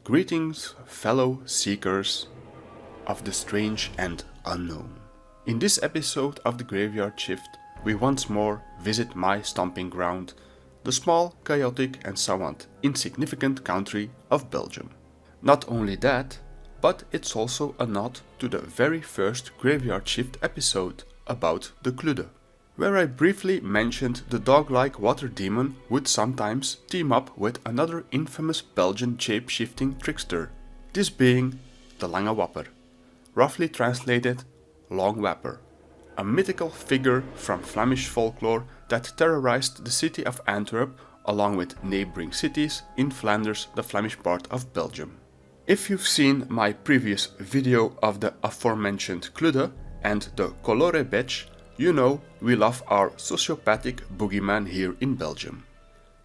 Greetings, fellow seekers of the strange and unknown. In this episode of the Graveyard Shift, we once more visit my stomping ground, the small, chaotic and somewhat insignificant country of Belgium. Not only that, but it's also a nod to the very first Graveyard Shift episode about the Klude, where I briefly mentioned the dog-like water demon would sometimes team up with another infamous Belgian shape-shifting trickster, this being the Lange Wapper, roughly translated Lange Wapper, a mythical figure from Flemish folklore that terrorized the city of Antwerp along with neighboring cities in Flanders, the Flemish part of Belgium. If you've seen my previous video of the aforementioned Klude and the Colore badge, you know we love our sociopathic boogeyman here in Belgium.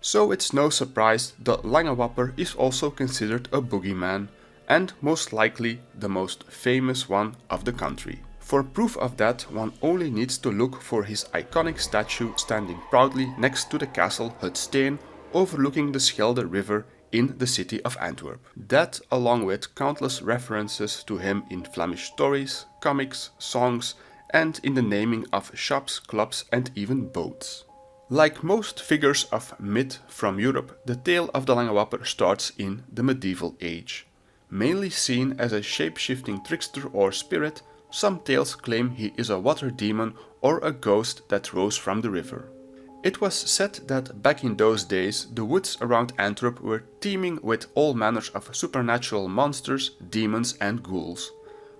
So it's no surprise the Lange Wapper is also considered a boogeyman and most likely the most famous one of the country. For proof of that, one only needs to look for his iconic statue standing proudly next to the castle Het Steen overlooking the Schelde River in the city of Antwerp. That, along with countless references to him in Flemish stories, comics, songs, and in the naming of shops, clubs and even boats. Like most figures of myth from Europe, the tale of the Lange Wapper starts in the medieval age. Mainly seen as a shape-shifting trickster or spirit, some tales claim he is a water demon or a ghost that rose from the river. It was said that back in those days the woods around Antwerp were teeming with all manners of supernatural monsters, demons and ghouls.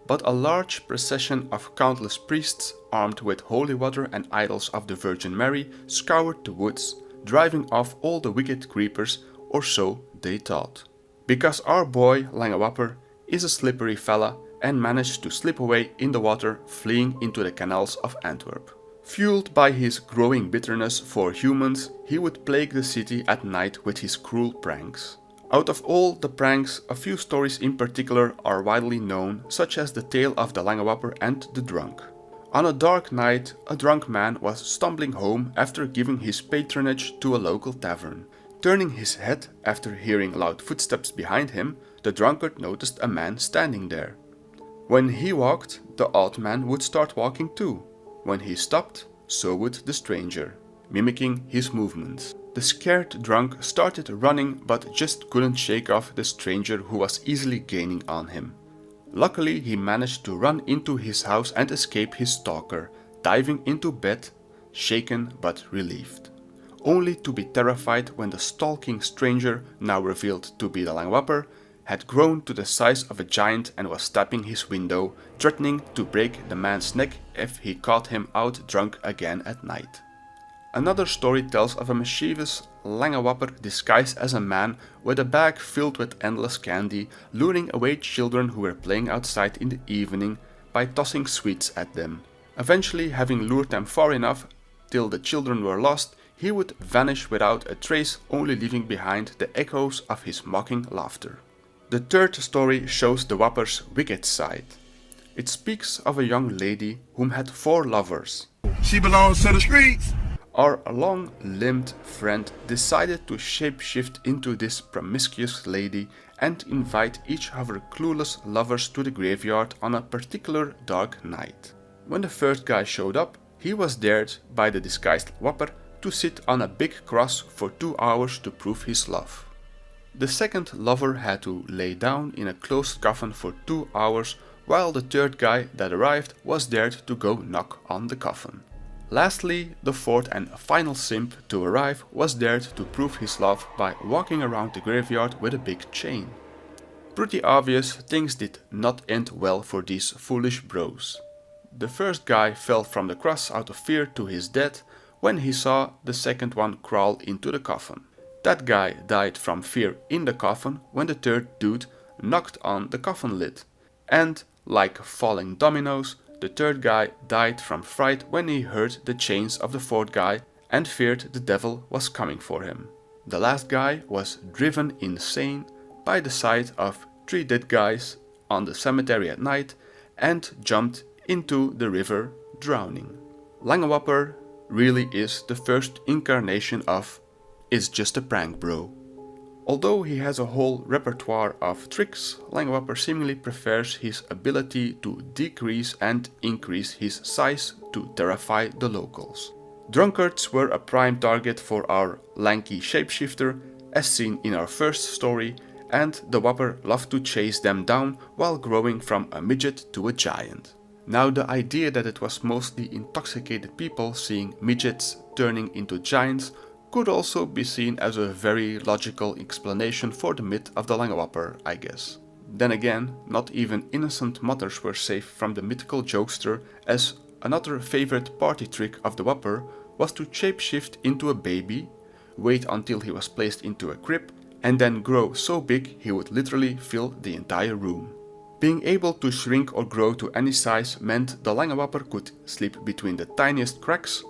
But a large procession of countless priests armed with holy water and idols of the Virgin Mary scoured the woods, driving off all the wicked creepers, or so they thought. Because our boy Lange Wapper is a slippery fella and managed to slip away in the water, fleeing into the canals of Antwerp. Fueled by his growing bitterness for humans, he would plague the city at night with his cruel pranks. Out of all the pranks, a few stories in particular are widely known, such as the tale of the Lange Wapper and the drunk. On a dark night, a drunk man was stumbling home after giving his patronage to a local tavern. Turning his head after hearing loud footsteps behind him, the drunkard noticed a man standing there. When he walked, the odd man would start walking too. When he stopped, so would the stranger, mimicking his movements. The scared drunk started running but just couldn't shake off the stranger who was easily gaining on him. Luckily, he managed to run into his house and escape his stalker, diving into bed, shaken but relieved. Only to be terrified when the stalking stranger, now revealed to be the Lange Wapper, had grown to the size of a giant and was tapping his window, threatening to break the man's neck if he caught him out drunk again at night. Another story tells of a mischievous Lange Wapper disguised as a man with a bag filled with endless candy, luring away children who were playing outside in the evening by tossing sweets at them. Eventually, having lured them far enough till the children were lost, he would vanish without a trace, only leaving behind the echoes of his mocking laughter. The third story shows the Wapper's wicked side. It speaks of a young lady whom had 4 lovers. She belongs to the streets. Our long-limbed friend decided to shapeshift into this promiscuous lady and invite each of her clueless lovers to the graveyard on a particular dark night. When the first guy showed up, he was dared by the disguised Wapper to sit on a big cross for 2 hours to prove his love. The second lover had to lay down in a closed coffin for 2 hours, while the third guy that arrived was dared to go knock on the coffin. Lastly, the fourth and final simp to arrive was dared to prove his love by walking around the graveyard with a big chain. Pretty obvious, things did not end well for these foolish bros. The first guy fell from the cross out of fear to his death when he saw the second one crawl into the coffin. That guy died from fear in the coffin when the third dude knocked on the coffin lid. And, like falling dominoes, the third guy died from fright when he heard the chains of the fourth guy and feared the devil was coming for him. The last guy was driven insane by the sight of 3 dead guys on the cemetery at night and jumped into the river, drowning. Lange Wapper really is the first incarnation of "it's just a prank, bro." Although he has a whole repertoire of tricks, Lange Wapper seemingly prefers his ability to decrease and increase his size to terrify the locals. Drunkards were a prime target for our lanky shapeshifter, as seen in our first story, and the Wapper loved to chase them down while growing from a midget to a giant. Now, the idea that it was mostly intoxicated people seeing midgets turning into giants could also be seen as a very logical explanation for the myth of the Lange Wapper, I guess. Then again, not even innocent mothers were safe from the mythical jokester, as another favorite party trick of the Wapper was to shapeshift into a baby, wait until he was placed into a crib, and then grow so big he would literally fill the entire room. Being able to shrink or grow to any size meant the Lange Wapper could sleep between the tiniest cracks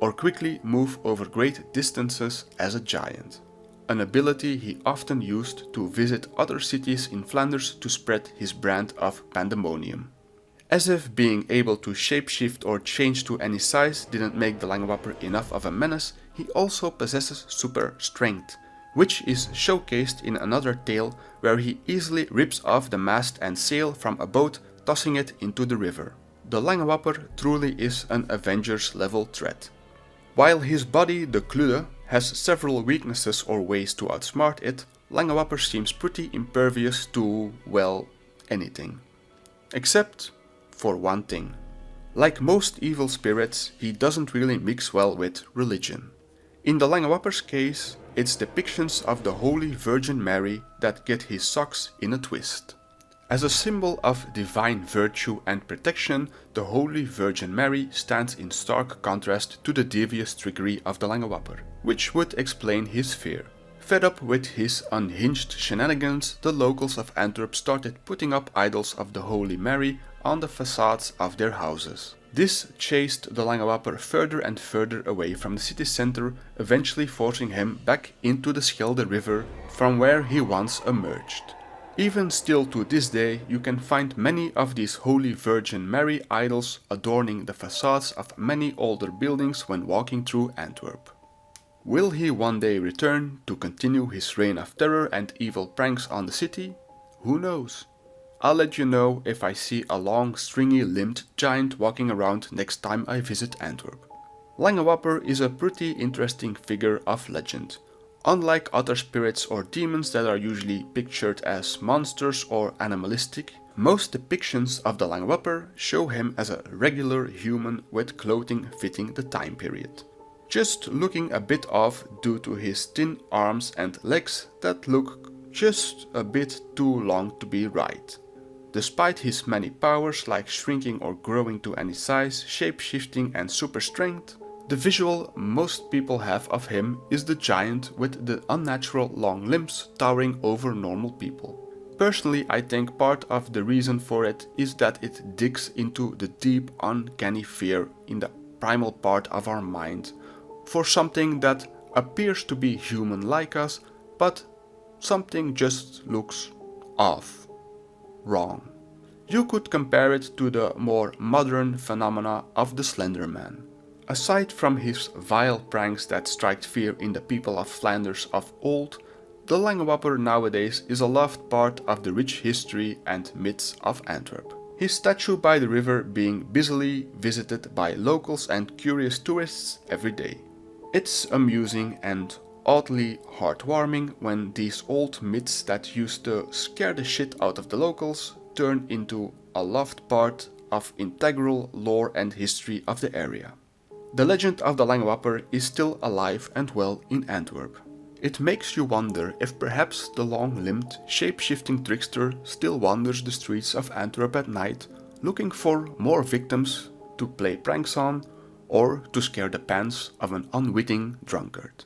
or quickly move over great distances as a giant, an ability he often used to visit other cities in Flanders to spread his brand of pandemonium. As if being able to shapeshift or change to any size didn't make the Lange Wapper enough of a menace, he also possesses super strength, which is showcased in another tale where he easily rips off the mast and sail from a boat, tossing it into the river. The Lange Wapper truly is an Avengers level threat. While his body, the Klude, has several weaknesses or ways to outsmart it, Lange Wapper seems pretty impervious to, well, anything. Except for one thing. Like most evil spirits, he doesn't really mix well with religion. In the Lange Wapper's case, it's depictions of the Holy Virgin Mary that get his socks in a twist. As a symbol of divine virtue and protection, the Holy Virgin Mary stands in stark contrast to the devious trickery of the Lange Wapper, which would explain his fear. Fed up with his unhinged shenanigans, the locals of Antwerp started putting up idols of the Holy Mary on the facades of their houses. This chased the Lange Wapper further and further away from the city center, eventually forcing him back into the Schelde River from where he once emerged. Even still to this day, you can find many of these Holy Virgin Mary idols adorning the facades of many older buildings when walking through Antwerp. Will he one day return to continue his reign of terror and evil pranks on the city? Who knows? I'll let you know if I see a long, stringy limbed giant walking around next time I visit Antwerp. Lange Wapper is a pretty interesting figure of legend. Unlike other spirits or demons that are usually pictured as monsters or animalistic, most depictions of the Lange Wapper show him as a regular human with clothing fitting the time period. Just looking a bit off due to his thin arms and legs that look just a bit too long to be right. Despite his many powers like shrinking or growing to any size, shape-shifting and super strength, the visual most people have of him is the giant with the unnatural long limbs towering over normal people. Personally, I think part of the reason for it is that it digs into the deep, uncanny fear in the primal part of our mind for something that appears to be human like us, but something just looks off, wrong. You could compare it to the more modern phenomena of the Slender Man. Aside from his vile pranks that strike fear in the people of Flanders of old, the Lange Wapper nowadays is a loved part of the rich history and myths of Antwerp. His statue by the river being busily visited by locals and curious tourists every day. It's amusing and oddly heartwarming when these old myths that used to scare the shit out of the locals turn into a loved part of integral lore and history of the area. The legend of the Lange Wapper is still alive and well in Antwerp. It makes you wonder if perhaps the long-limbed, shape-shifting trickster still wanders the streets of Antwerp at night, looking for more victims to play pranks on or to scare the pants of an unwitting drunkard.